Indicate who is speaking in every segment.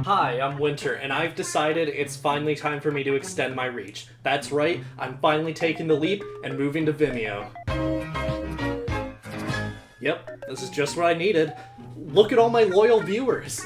Speaker 1: Hi, I'm Winter, and I've decided it's finally time for me to extend my reach. That's right, I'm finally taking the leap and moving to Vimeo. Yep, this is just what I needed. Look at all my loyal viewers!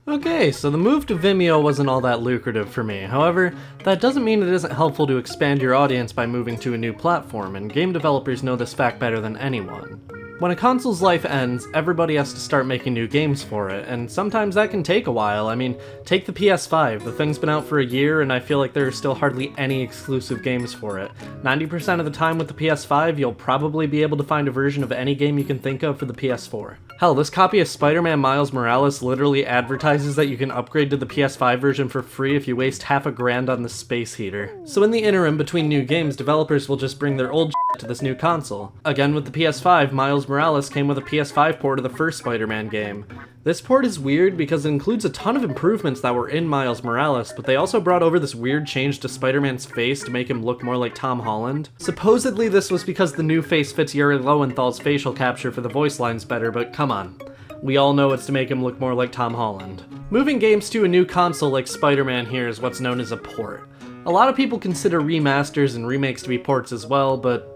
Speaker 1: Okay, so the move to Vimeo wasn't all that lucrative for me. However, that doesn't mean it isn't helpful to expand your audience by moving to a new platform, and game developers know this fact better than anyone. When a console's life ends, everybody has to start making new games for it, and sometimes that can take a while. I mean, take the PS5, the thing's been out for a year and I feel like there are still hardly any exclusive games for it. 90% of the time with the PS5, you'll probably be able to find a version of any game you can think of for the PS4. Hell, this copy of Spider-Man Miles Morales literally advertises that you can upgrade to the PS5 version for free if you waste half a grand on the space heater. So in the interim between new games, developers will just bring their old shit to this new console. Again with the PS5, Miles Morales came with a PS5 port of the first Spider-Man game. This port is weird because it includes a ton of improvements that were in Miles Morales, but they also brought over this weird change to Spider-Man's face to make him look more like Tom Holland. Supposedly this was because the new face fits Yuri Lowenthal's facial capture for the voice lines better, but come on. We all know it's to make him look more like Tom Holland. Moving games to a new console like Spider-Man here is what's known as a port. A lot of people consider remasters and remakes to be ports as well, but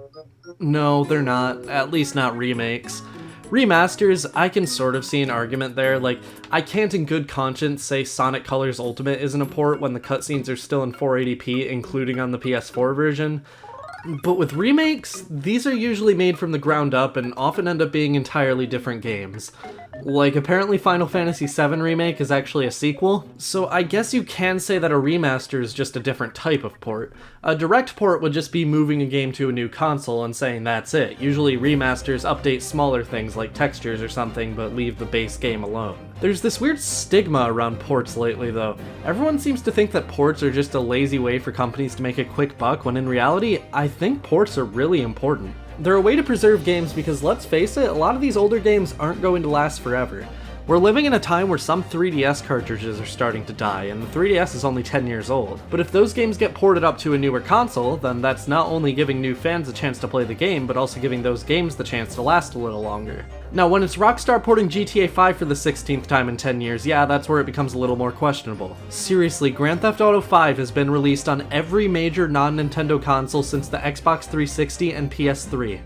Speaker 1: no, they're not. At least not remakes. Remasters, I can sort of see an argument there, like, I can't in good conscience say Sonic Colors Ultimate isn't a port when the cutscenes are still in 480p, including on the PS4 version. But with remakes, these are usually made from the ground up and often end up being entirely different games. Like, apparently Final Fantasy VII Remake is actually a sequel, so I guess you can say that a remaster is just a different type of port. A direct port would just be moving a game to a new console and saying that's it. Usually remasters update smaller things like textures or something, but leave the base game alone. There's this weird stigma around ports lately though. Everyone seems to think that ports are just a lazy way for companies to make a quick buck, when in reality, I think ports are really important. They're a way to preserve games because, let's face it, a lot of these older games aren't going to last forever. We're living in a time where some 3DS cartridges are starting to die, and the 3DS is only 10 years old. But if those games get ported up to a newer console, then that's not only giving new fans a chance to play the game, but also giving those games the chance to last a little longer. Now, when it's Rockstar porting GTA 5 for the 16th time in 10 years, yeah, that's where it becomes a little more questionable. Seriously, Grand Theft Auto 5 has been released on every major non-Nintendo console since the Xbox 360 and PS3.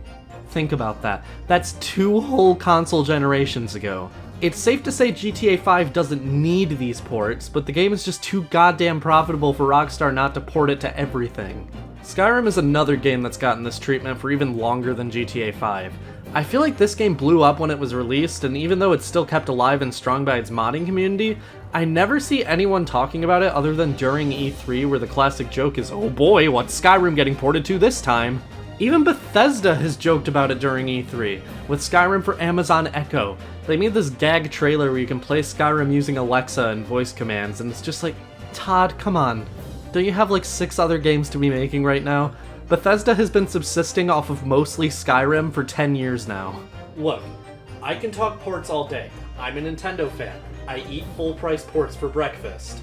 Speaker 1: Think about that. That's 2 whole console generations ago. It's safe to say GTA 5 doesn't need these ports, but the game is just too goddamn profitable for Rockstar not to port it to everything. Skyrim is another game that's gotten this treatment for even longer than GTA 5. I feel like this game blew up when it was released, and even though it's still kept alive and strong by its modding community, I never see anyone talking about it other than during E3, where the classic joke is, oh boy, what's Skyrim getting ported to this time? Even Bethesda has joked about it during E3, with Skyrim for Amazon Echo. They made this gag trailer where you can play Skyrim using Alexa and voice commands, and it's just like, Todd, come on. Don't you have like 6 other games to be making right now? Bethesda has been subsisting off of mostly Skyrim for 10 years now. Look, I can talk ports all day. I'm a Nintendo fan. I eat full-price ports for breakfast.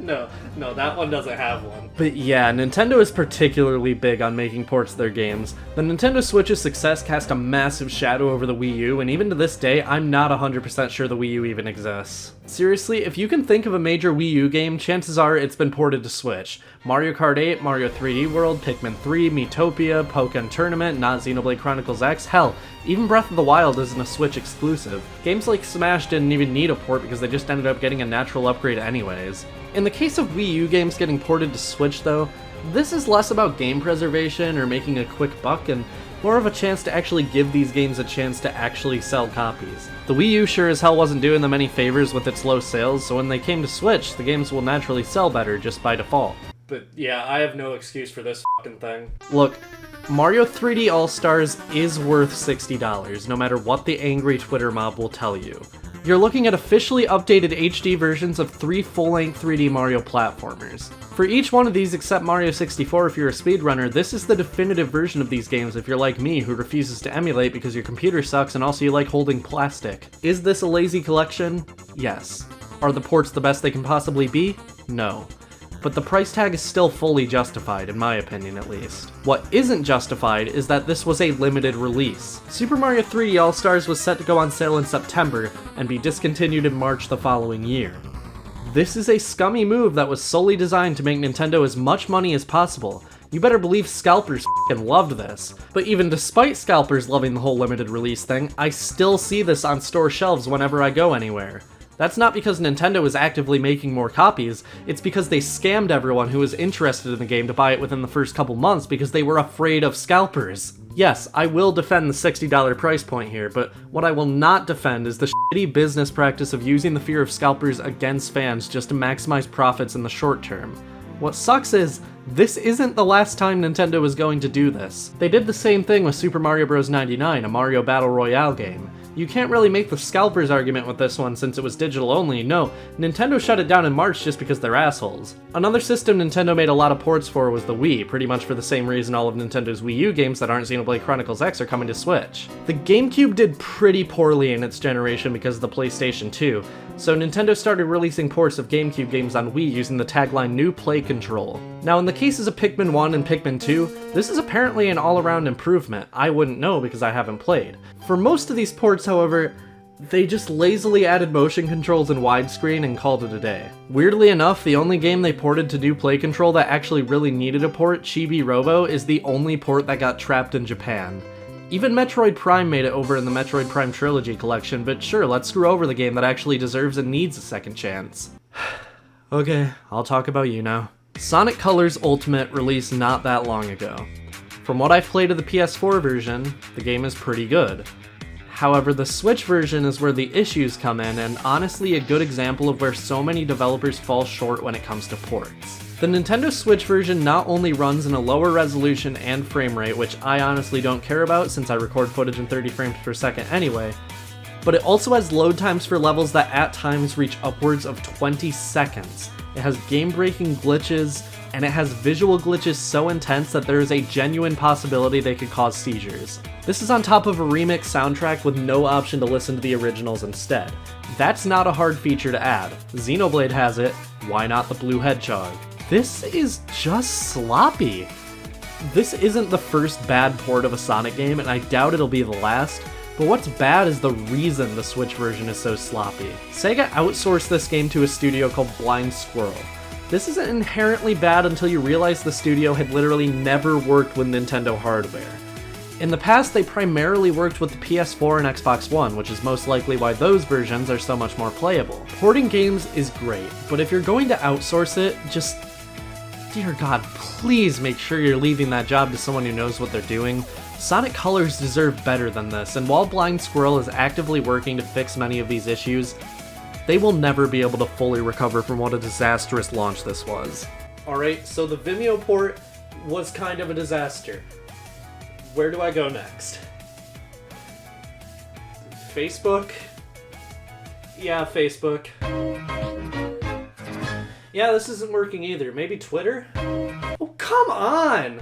Speaker 1: No, that one doesn't have one. But yeah, Nintendo is particularly big on making ports of their games. The Nintendo Switch's success cast a massive shadow over the Wii U, and even to this day, I'm not 100% sure the Wii U even exists. Seriously, if you can think of a major Wii U game, chances are it's been ported to Switch. Mario Kart 8, Mario 3D World, Pikmin 3, Miitopia, Pokken Tournament, not Xenoblade Chronicles X, hell, even Breath of the Wild isn't a Switch exclusive. Games like Smash didn't even need a port because they just ended up getting a natural upgrade anyways. In the case of Wii U games getting ported to Switch though, this is less about game preservation or making a quick buck and more of a chance to actually give these games a chance to actually sell copies. The Wii U sure as hell wasn't doing them any favors with its low sales, so when they came to Switch, the games will naturally sell better just by default. But yeah, I have no excuse for this fucking thing. Look, Mario 3D All-Stars is worth $60, no matter what the angry Twitter mob will tell you. You're looking at officially updated HD versions of 3 full-length 3D Mario platformers. For each one of these except Mario 64 if you're a speedrunner, this is the definitive version of these games if you're like me who refuses to emulate because your computer sucks and also you like holding plastic. Is this a lazy collection? Yes. Are the ports the best they can possibly be? No. but the price tag is still fully justified, in my opinion at least. What isn't justified is that this was a limited release. Super Mario 3D All-Stars was set to go on sale in September and be discontinued in March the following year. This is a scummy move that was solely designed to make Nintendo as much money as possible. You better believe scalpers f***ing loved this. But even despite scalpers loving the whole limited release thing, I still see this on store shelves whenever I go anywhere. That's not because Nintendo is actively making more copies, it's because they scammed everyone who was interested in the game to buy it within the first couple months because they were afraid of scalpers. Yes, I will defend the $60 price point here, but what I will not defend is the shitty business practice of using the fear of scalpers against fans just to maximize profits in the short term. What sucks is, this isn't the last time Nintendo is going to do this. They did the same thing with Super Mario Bros. 99, a Mario Battle Royale game. You can't really make the scalpers argument with this one since it was digital only. No, Nintendo shut it down in March just because they're assholes. Another system Nintendo made a lot of ports for was the Wii, pretty much for the same reason all of Nintendo's Wii U games that aren't Xenoblade Chronicles X are coming to Switch. The GameCube did pretty poorly in its generation because of the PlayStation 2, so Nintendo started releasing ports of GameCube games on Wii using the tagline New Play Control. Now in the cases of Pikmin 1 and Pikmin 2, this is apparently an all-around improvement. I wouldn't know because I haven't played. For most of these ports, however, they just lazily added motion controls and widescreen and called it a day. Weirdly enough, the only game they ported to New Play Control that actually really needed a port, Chibi Robo, is the only port that got trapped in Japan. Even Metroid Prime made it over in the Metroid Prime Trilogy collection, but sure, let's screw over the game that actually deserves and needs a second chance. Okay, I'll talk about you now. Sonic Colors Ultimate released not that long ago. From what I've played of the PS4 version, the game is pretty good. However, the Switch version is where the issues come in, and honestly a good example of where so many developers fall short when it comes to ports. The Nintendo Switch version not only runs in a lower resolution and frame rate, which I honestly don't care about since I record footage in 30 frames per second anyway, but it also has load times for levels that at times reach upwards of 20 seconds. It has game-breaking glitches, and it has visual glitches so intense that there is a genuine possibility they could cause seizures. This is on top of a remix soundtrack with no option to listen to the originals instead. That's not a hard feature to add. Xenoblade has it, why not the Blue Hedgehog? This is just sloppy. This isn't the first bad port of a Sonic game, and I doubt it'll be the last, but what's bad is the reason the Switch version is so sloppy. Sega outsourced this game to a studio called Blind Squirrel. This isn't inherently bad until you realize the studio had literally never worked with Nintendo hardware. In the past, they primarily worked with the PS4 and Xbox One, which is most likely why those versions are so much more playable. Porting games is great, but if you're going to outsource it, just, dear God, please make sure you're leaving that job to someone who knows what they're doing. Sonic Colors deserve better than this, and while Blind Squirrel is actively working to fix many of these issues, they will never be able to fully recover from what a disastrous launch this was. Alright, so the Vimeo port was kind of a disaster. Where do I go next? Facebook? Yeah, Facebook. Yeah, this isn't working either. Maybe Twitter? Oh, come on!